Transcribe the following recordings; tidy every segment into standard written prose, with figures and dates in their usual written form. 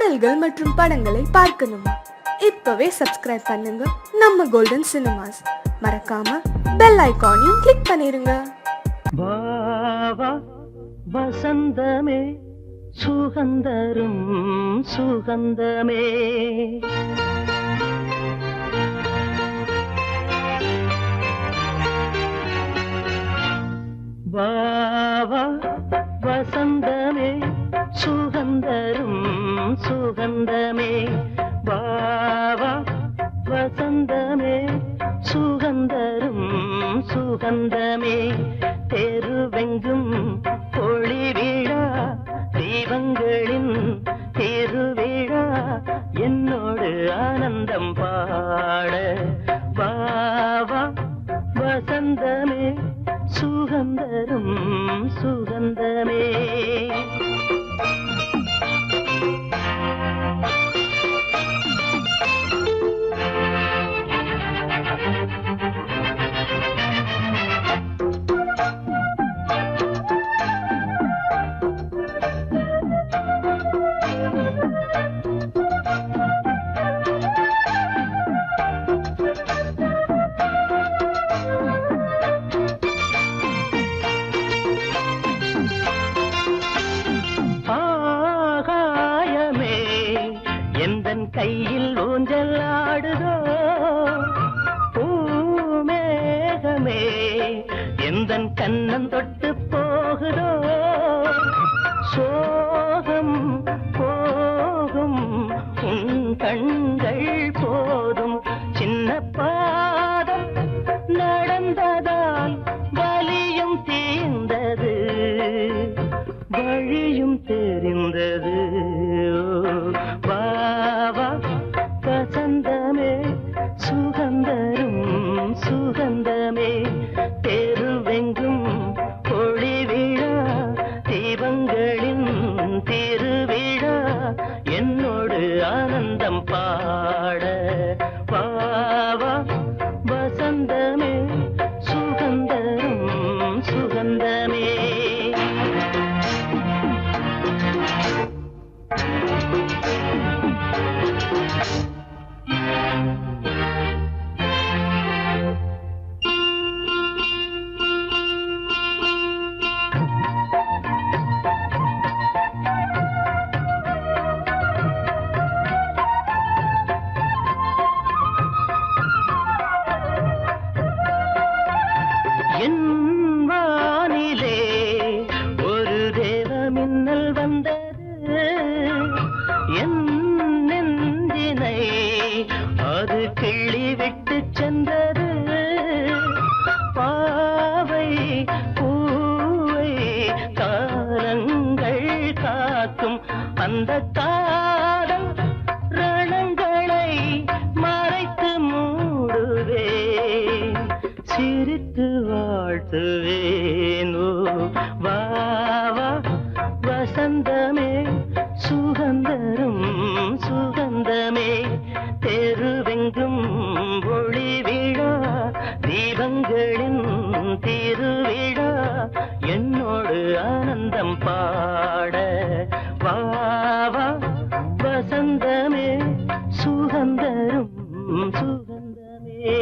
பாடல்கள் மற்றும் படங்களை பார்க்கணுமா? இப்பவே சப்ஸ்கிரைப் பண்ணுங்க நம்ம கோல்டன் சினிமாஸ். மறக்காம பெல் ஐகானையும் கிளிக் பண்ணிருங்க. வா வா வசந்தமே சுகந்தரும் சுகந்தமே, வா வா வசந்தமே சுகந்தரும் சுகந்தமே, வா வா வசந்தமே சுகந்தரும் சுகந்தமே, தெருவெங்கும் ஒளி விழா தீபங்களின் திருவிழா, என்னோடு ஆனந்தம் பாட, வா வா வசந்தமே சுகந்தரும் சுகந்தமே. கையில் ஊஞ்சல் ஆடுதோ பூமேகமே, எந்தன் கண்ணன் தொட்டு போகுதோ, சோகம் போகும் உன் கண்கள் போதும், சின்ன பாதம் நடந்ததால் வலியும் தீர்ந்தது வழியும் தெரிந்தது, வா வா வசந்தமே சுகந்தரும் சுகந்தமே, தெருவெங்கும் ஒளி விழா தீபங்களின் திருவிழா, என்னோடு ஆனந்தம் பாட, வா வா வசந்தமே சுகந்தரும் சுகந்தமே. என் வானிலே ஒரு தேவ மின்னல் வந்தது, என் நெஞ்சினை அது கிள்ளி விட்டு சென்றது, பாவை பூவை காலங்கள் காக்கும் அந்த காதல் ரணங்களை மறைத்து மூடுவே, சிரித்து வாழ்த்துவேனோ, வா வா வசந்தமே சுகந்தரும் சுகந்தமே, தெருவெங்கும் ஒளி விழா தீபங்களின் திருவிழா, என்னோடு ஆனந்தம் பாட, வா வா வசந்தமே சுகந்தரும் சுகந்தமே.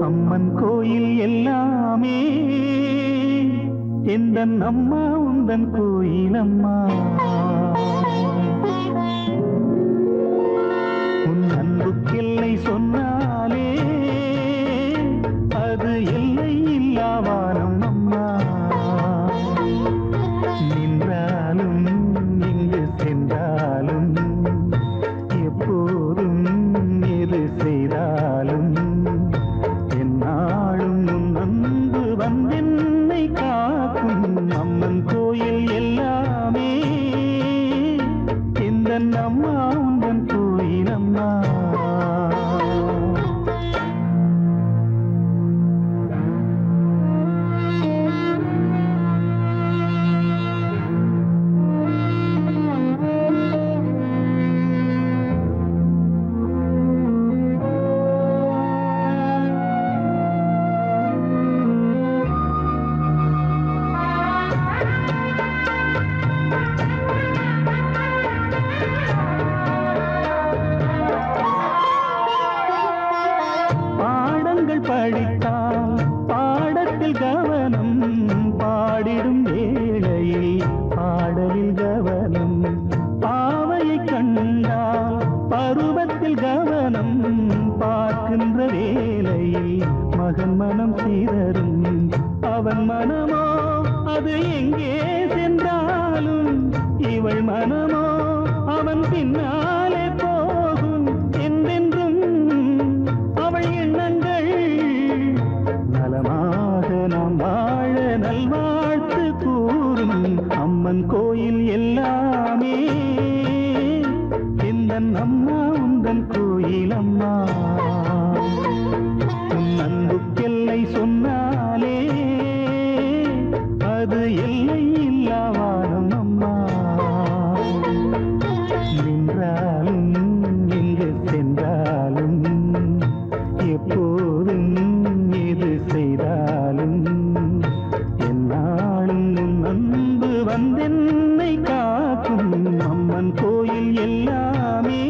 அம்மன் கோயில் எல்லாமே எந்தன் அம்மா உந்தன் கோயிலம்மா, உன் அன்புக்கெல்லை சொன்னாலே அது எல்லை இல்லாவானம் அம்மா, நின்றாலும் இங்கு சென்றாலும் எப்போதும் எது செய்தாலும் என்னாலும் உன் அன்பு வந்தென்னை காக்கும், அம்மன் கோயில் எல்லாமே மேல் கவனம் பார்க்கின்ற வேளையில் மகன் மனம் சீரரும் அவன் மனமோ அது எங்கே சென்றாலும் இவள் மனமோ அவன் பின்னாலே போகும் என்றென்றும் அவள் எண்ணங்கள் நலமாக நாம் வாழ நல்வாழ்த்து கூறும் அம்மன் கோயில் எல்லாமே எந்தன் அம்மா உந்தன் கோயில் அம்மா உன் அன்புக்கெல்லை சொன்னாலே அது எல்லை இல்லாவானம் அம்மா நின்றாலும் எங்கு சென்றாலும் எப்போதும் எது செய்தாலும் என்னாலும் உன் அன்பு வந்தென்னை காக்கும் அம்மன் கோயில் எல்லாமே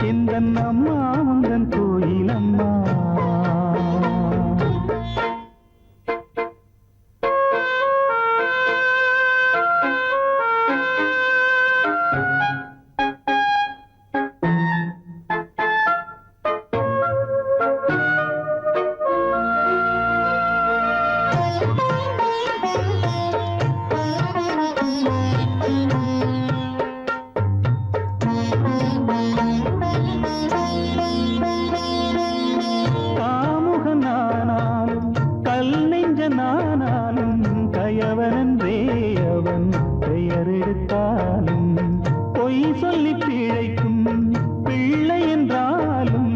எந்தன் அம்மா உந்தன் கோயில் அம்மா காமுகனானாலும் கல் நெஞ்சனானாலும் கயவனன்றே அவன் பெயர் எடுத்தாலும் பொய் சொல்லி பிழைக்கும் பிள்ளை என்றாலும்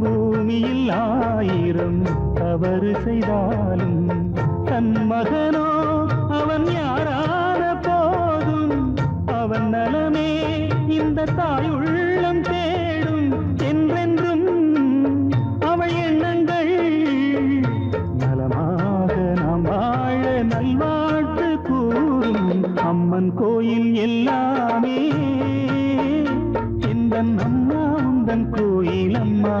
பூமியில் 1000 தவறு செய்தாலும் தன் மகனோ அவன் யாரான போதும் அவன் நலமே இந்த தாயுள்ளம் தேடும் என்றென்றும் அவள் எண்ணங்கள் நலமாக நாம் வாழ நல்வாழ்த்து கூறும் அம்மன் கோயில் எல்லாமே எந்தன் அம்மா உந்தன் கோயில் அம்மா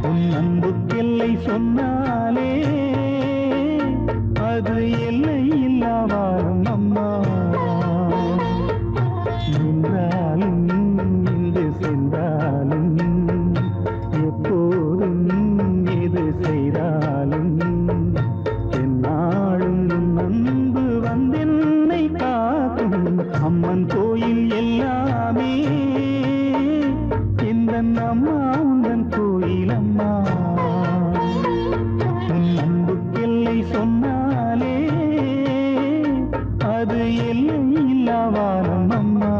உன் அன்புக்கெல்லை சொன்னாலே அது எல்லை இல்லாவாரும் அம்மா நின்றாலும் இங்கு சென்றாலும் எப்போதும் எது செய்தாலும் என்னாலும் உன் அன்பு வந்தென்னை காக்கும் அம்மன் கோயில் எல்லாமே எந்தன் அம்மா உந்தன் கோயில் அம்மா உன் அன்புக்கெல்லை சொன்னாலே அது எல்லை இல்லாவானம் அம்மா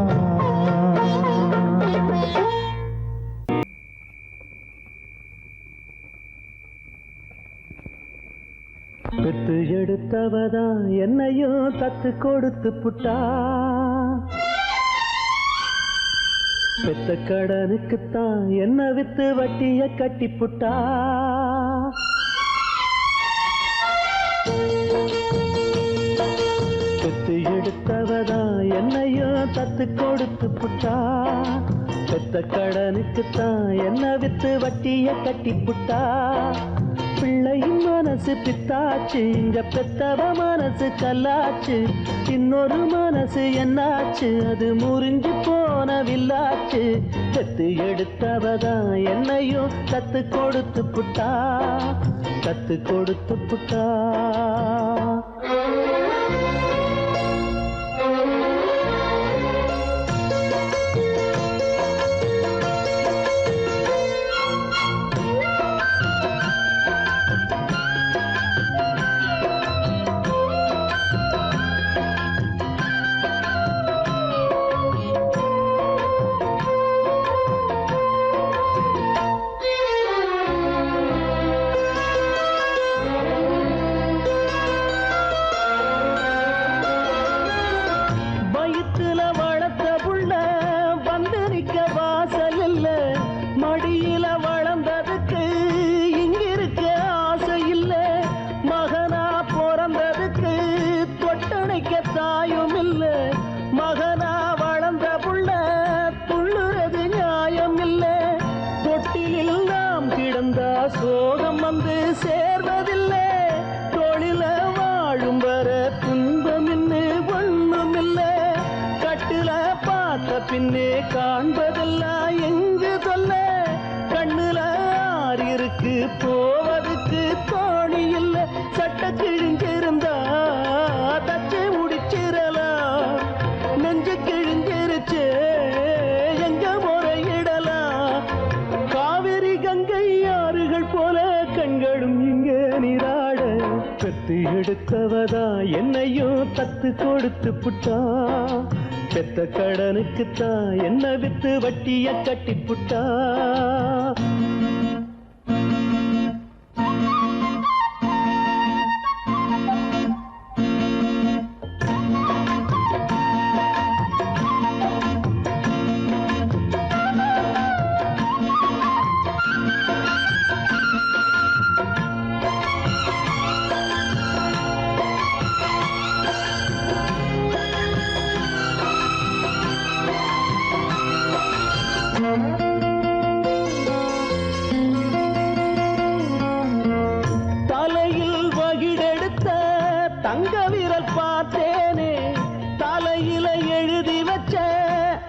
பெற்று எடுத்தவதா என்னையும் தத்து கொடுத்து புட்டா பெத்த கடனுக்குத்தான் என்ன வித்து வட்டிய கட்டி புட்டா பெத்து எடுத்தவதா என்னையும் தத்து கொடுத்து புட்டா பெத்த கடனுக்குத்தான் என்ன வித்து வட்டிய கட்டி புட்டா பிள்ளையின் மனசு பித்தாச்சு இங்க பெத்தவ மனசு கல்லாச்சு இன்னொரு மனசு என்னாச்சு அது முறிஞ்சு போன வில்லாச்சு பெத்து எடுத்தவதான் என்னையும் தத்து கொடுத்து புட்டா தத்து கொடுத்து புட்டா காண்பதெல்லாம் எங்கு சொல்ல கண்ணுல ஆறு இருக்கு போவதுக்கு தோணி இல்ல சட்ட கிழிஞ்சிருந்தா தச்சு முடிச்சிடலாம் நெஞ்சு கிழிஞ்சிருச்சு எங்க முறையிடலாம் காவிரி கங்கை ஆறுகள் போல கண்களும் இங்க நீராட பெத்து எடுத்தவதா என்னையும் தத்து கொடுத்து புட்டா பெத்த கடனுக்குத்தான் என்ன வித்து வட்டிய கட்டி புட்டா தலையில் வகிடெடுத்த தங்க விரல் பார்த்தேனே தலையில எழுதி வச்ச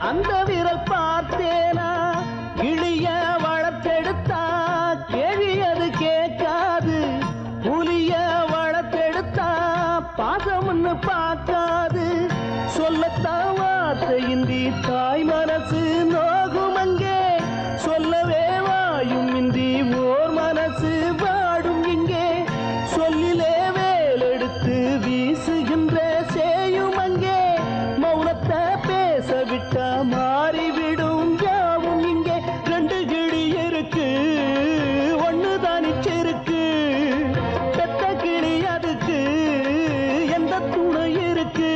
அந்த விரல் பார்த்தேனா இழிய வளர்த்தெடுத்தா கேள்வி அது கேட்காது புலிய வளர்த்தெடுத்தா பாசம்னு பார்க்காது சொல்லத்தான் வார்த்தையின்றி தாய் மனசு நோகும் அங்கே சொல்லவே வாயும் இன்றி ஓர் மனசு வாடும் இங்கே சொல்லிலே வேலெடுத்து வீசுகின்ற சேயும் அங்கே மௌனத்தை பேச விட்டா மாறிவிடும் யாவும் இங்கே ரெண்டு கிளி இருக்கு ஒண்ணு தானிச்சிருக்கு பெத்த கிளி அதுக்கு எந்த துணை இருக்கு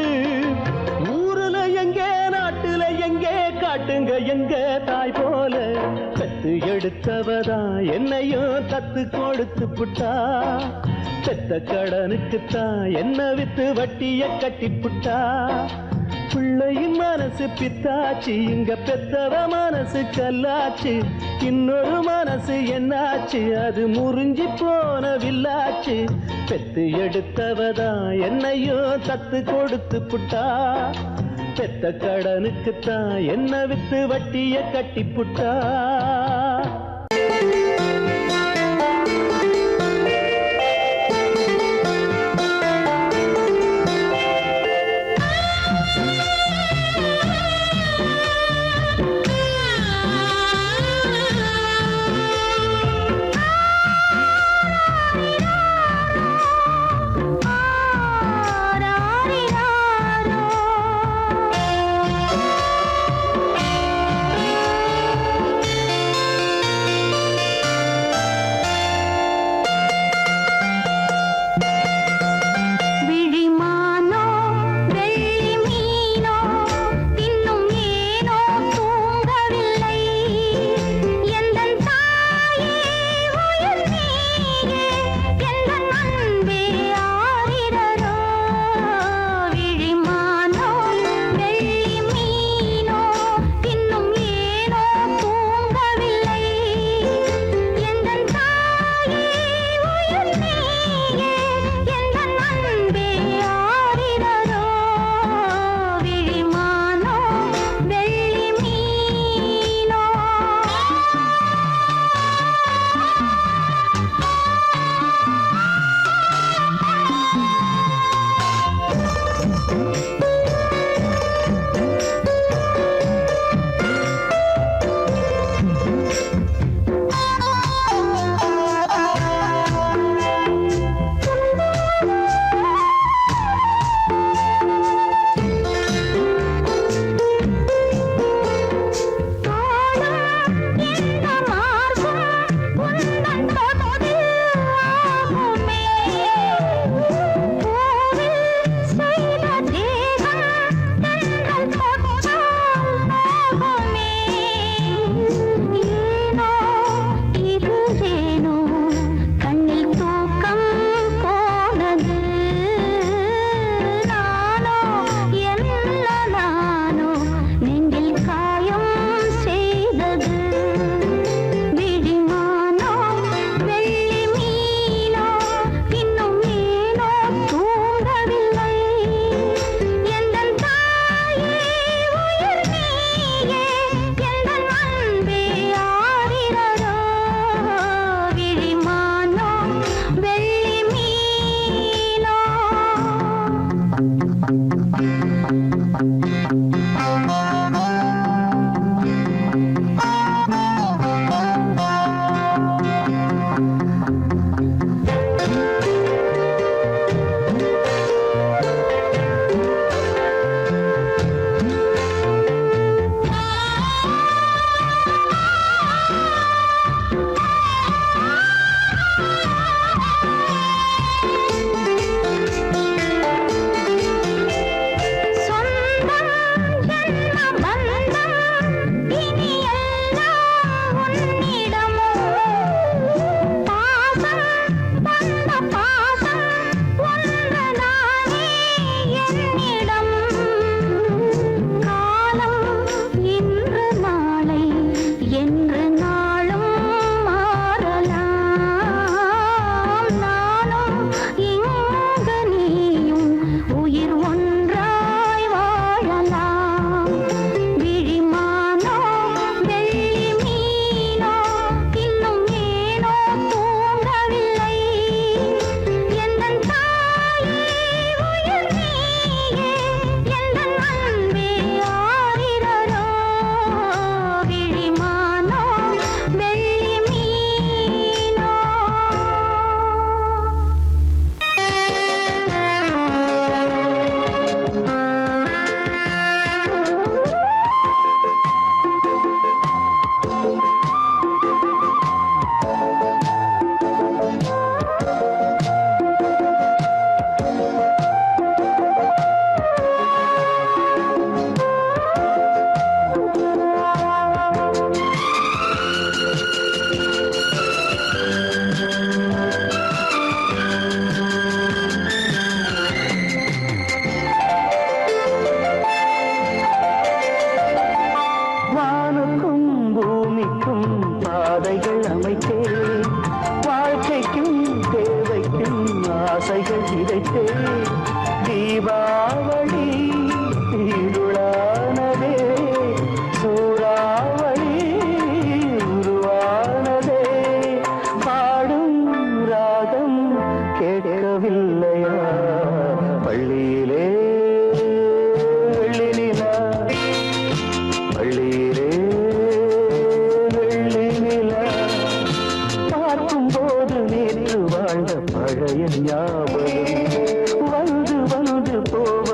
ஊருல எங்கே நாட்டுல எங்கே காட்டுங்க எங்க தாய் போல பெத்து எடுத்தவதா என்னையும் தத்து கொடுத்து புட்டா பெத்த கடனுக்குத்தான் என்ன வித்து வட்டிய கட்டி புட்டா பிள்ளையின் மனசு பித்தாச்சு இங்க பெத்தவ மனசு கல்லாச்சு இன்னொரு மனசு என்னாச்சு அது முறிஞ்சி போன வில்லாச்சு பெத்து எடுத்தவதா என்னையும் தத்து கொடுத்து புட்டா பெத்த கடனுக்குத்தான் என்ன வித்து வட்டிய கட்டி புட்டா பூமிக்கும் பாதைகள் அமைத்தேன், வாழ்க்கைக்கும் தேவைக்கும் ஆசைகள் விதைத்தே. தீபாவளி இருளானதே, சூறாவளி உருவானதே. பாடும் ராகம் கேட்கவில்லையா? பள்ளியிலே வெள்ளி நிலா, பள்ளியிலே வெள்ளி நிலா. பார்க்கும் போது நேற்று வாழ்ந்த பழைய ஞாபகம் வந்து வந்து போக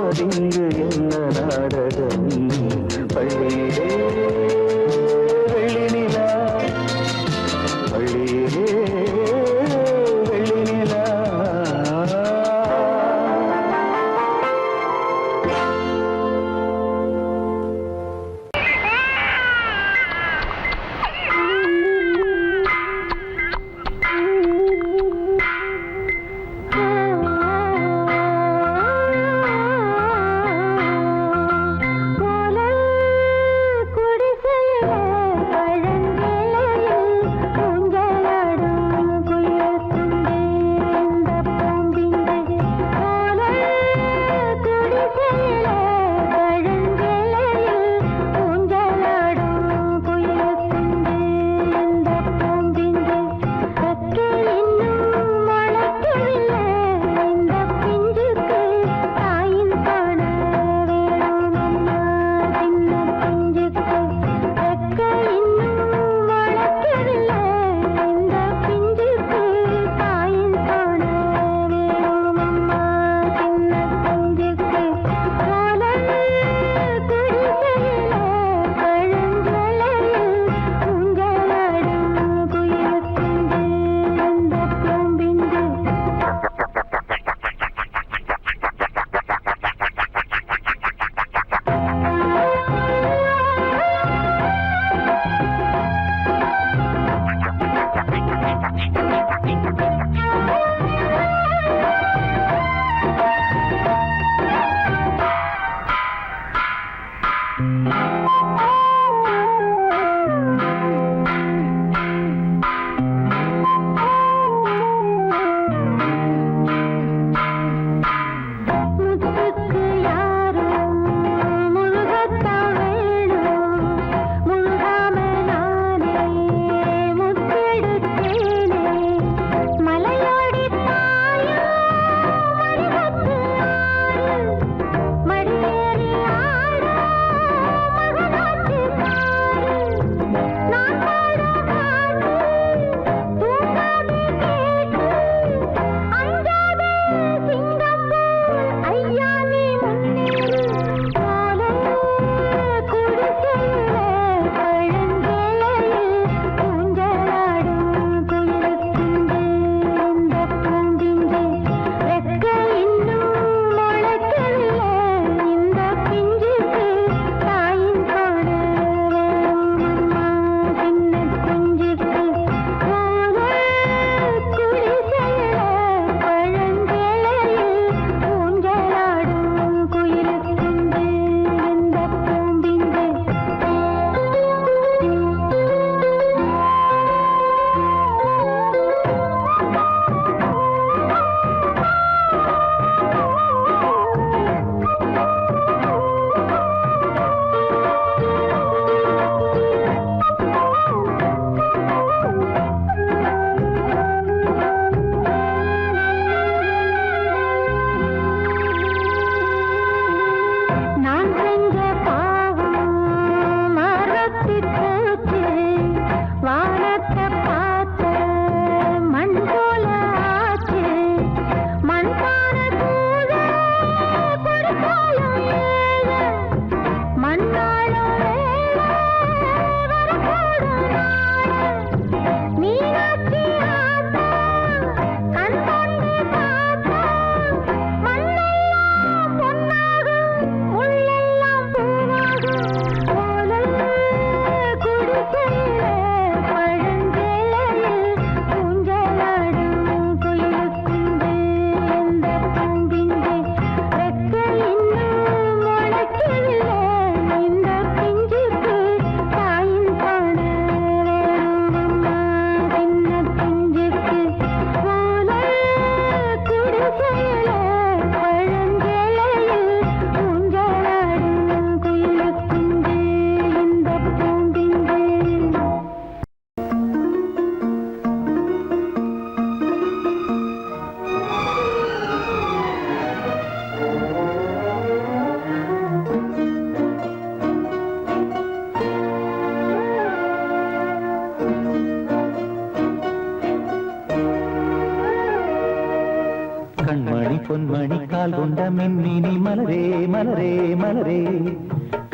பொன்மணி கால் கொண்ட மின்மினி மலரே மலரே மலரே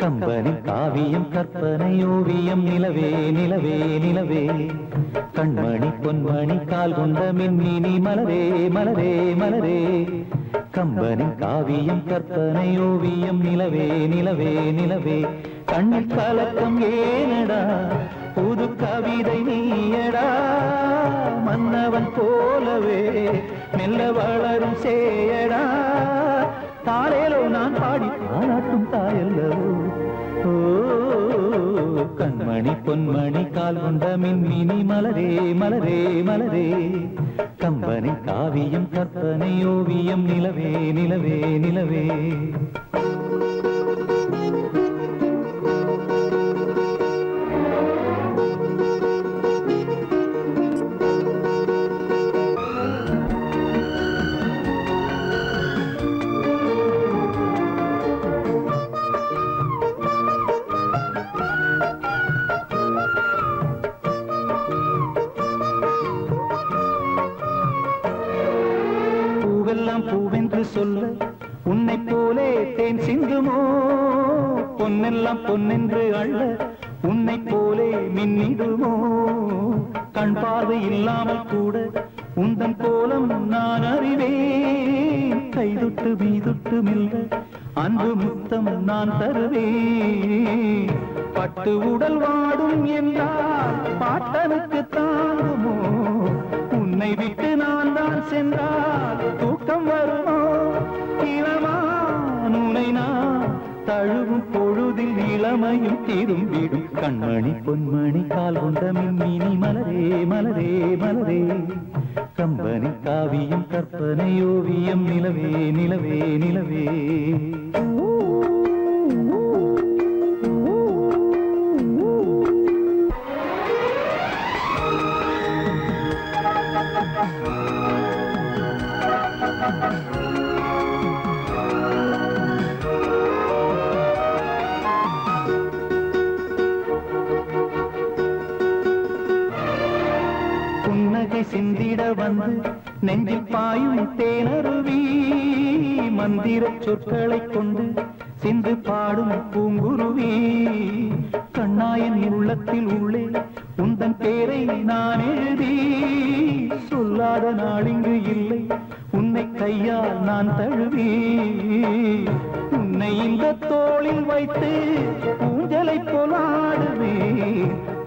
கம்பனின் காவியம் கற்பனை ஓவியம் நிலவே நிலவே நிலவே கண்மணி பொன்மணி கால் கொண்ட மின்மினி மலரே மலரே மலரே கம்பனின் காவியம் கற்பனை ஓவியம் நிலவே நிலவே நிலவே கண்ணில் கலக்கம் ஏனடா புது கவிதை நீயடா மன்னவன் போலவே மெல்ல வளரும் சேயடா தாரேலோ நான் பாடி பாராட்டும் தாயல்லவோ ஓ கண்மணி பொன்மணி கால் கொண்ட மின்மினி மலரே மலரே மலரே கம்பனி காவியம் கற்பனை ஓவியம் நிலவே நிலவே நிலவே பூவென்று சொல்ல உன்னை போலே தேன் சிந்துமோ பொன்னெல்லாம் பொன்னென்று அள்ள உன்னை போலே மின்னிடுமோ கண் பார்வை இல்லாமல் கூட உந்தன் கோலம் நான் அறிவேன் கைதொட்டு மீதொட்டு மில்ல அன்பு முத்தம் நான் தருவேன் பட்டு உடல் வாடும் என்றால் பாட்டனுக்கு தாங்குமோ உன்னை விட்டு நான் தான் சென்றால் தூக்கம் வருமோ இளமான் உன்னை நான் தழுவும் பொழுதில் இளமையும் திரும்பிடும் கண்மணி பொன்மணி கால் கொண்ட மின்மினி மலரே மலரே மலரே கம்பனி காவியம் கற்பனை ஓவியம் நிலவே நிலவே நிலவே புன்னகை சிந்திட வந்து நெஞ்சில் பாயும் தேனருவி மந்திர சொற்களை கொண்டு சிந்து பாடும் பூங்குருவி கண்ணாயன் உள்ளத்தில் உள்ளே உந்தன் பேரை நான் எழுதி சொல்லாத நாளிங்கு இல்லை உன்னை கையால் நான் தழுவி உன்னை இந்த தோளில் வைத்து ஊஞ்சலை போலாடுவே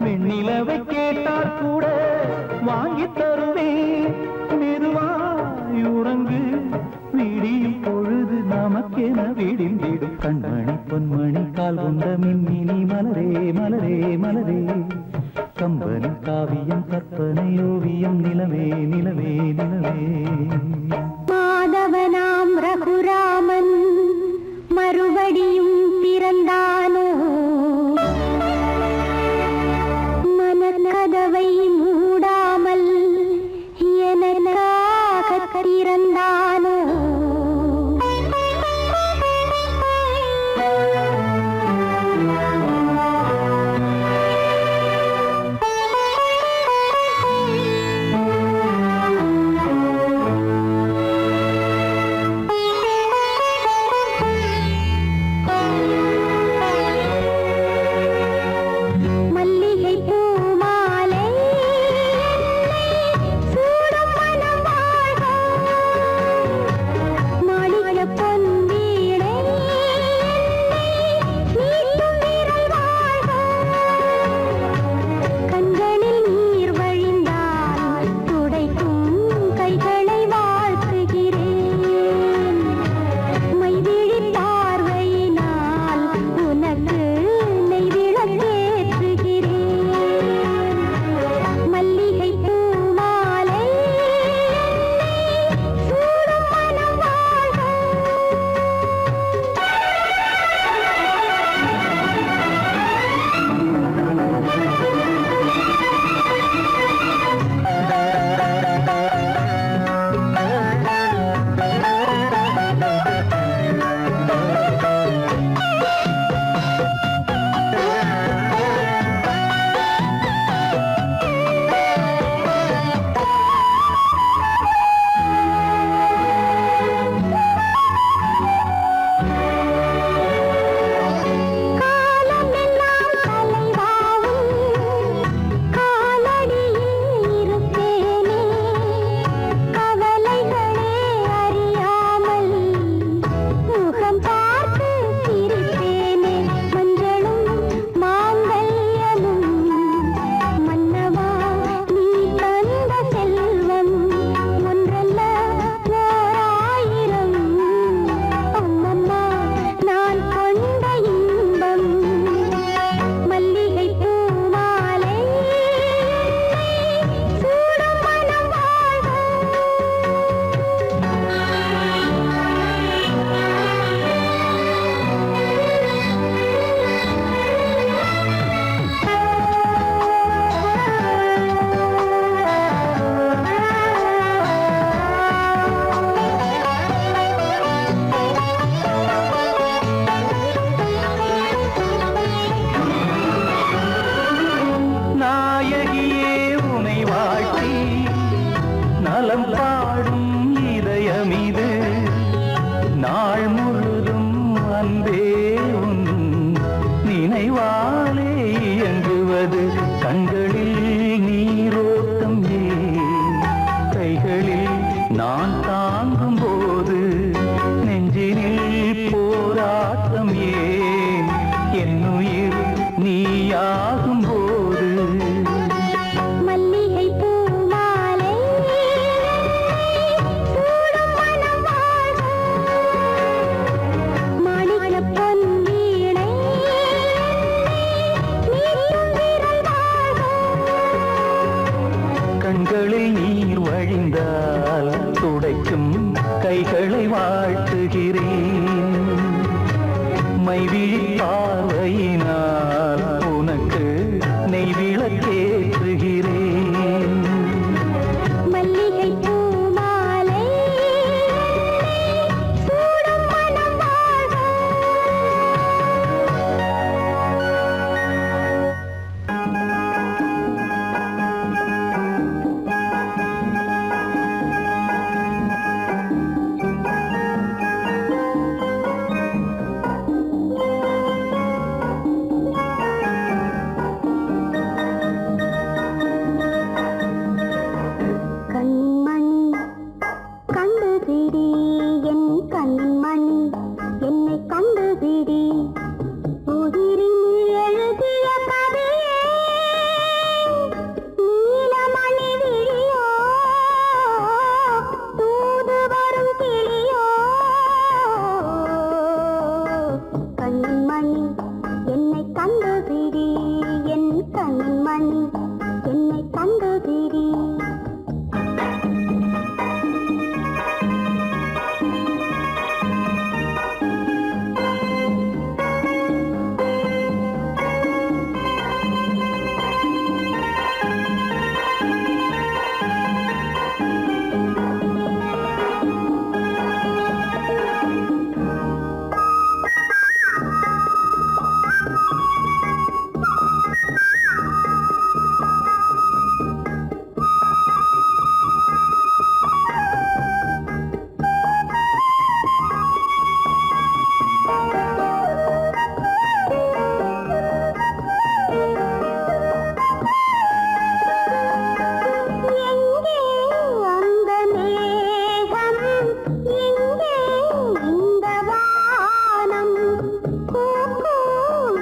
வெண்ணிலவை கேட்டால் கூட வாங்கி தருவே மெதுவாய் உறங்கு விடியும் பொழுது நமக்கென விடிந்திடும் கண்மணி பொன்மணி கால் கொண்ட மின்மினி மலரே மலரே மலரே கம்பனி காவியம் கற்பனை ஓவியம் நிலவே நிலவே நிலவே மாதவனாம் ரகுராமன் மறுபடியும் பிறந்தானோ மனக்கதவை மூடாமல் எனக்காக திறந்தானோ கண்களில் நீரோட்டம் ஏன் கைகளில் நான் தாங்கும் போது நெஞ்சினில் போராட்டம் ஏன் என்னுயிர் நீயாகும் போது மல்லிகை பூ மாலை சூடும் மனம் வாழ்க மாணிக்க பொன் வீணை மீட்டும் விரல் வாழ்க கண்களில் நீர் வழிந்தால் துடைக்கும் கைகளை வாழ்த்துகிறேன் மைவிழி பார்வையினால் உனக்கு நெய்விளக்கேற்றுகிறேன் மல்லிகை பூ மாலை சூடும் மனம் வாழ்க கண்மணி கண்டுபிடி என் கண்மணி என்னை கண்டுபிடி உதிரில் எழுதிய கதையே நீலமணி விழியோ தூது வரும் கிளியோ கண்மணி என்னை கண்டுபிடி என் கண்மணி என்னை கண்டுபிடி எங்கே அந்த மேகம் எங்கே இந்த வானம் கூ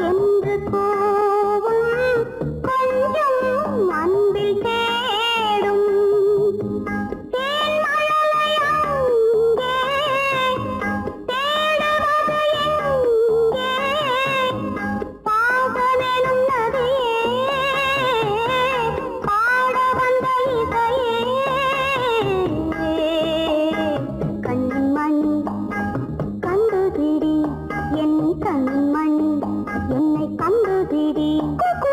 என்று கூவும் கொஞ்சம் அன்பில் தேடும் தேன்மழலை அங்கே தேடுவது எங்கே பாகமெனும் நதியே பாட வந்த இசையே கண்மணி கண்டுபிடி என் கண்மணி என்னை கண்டுபிடி குக்கு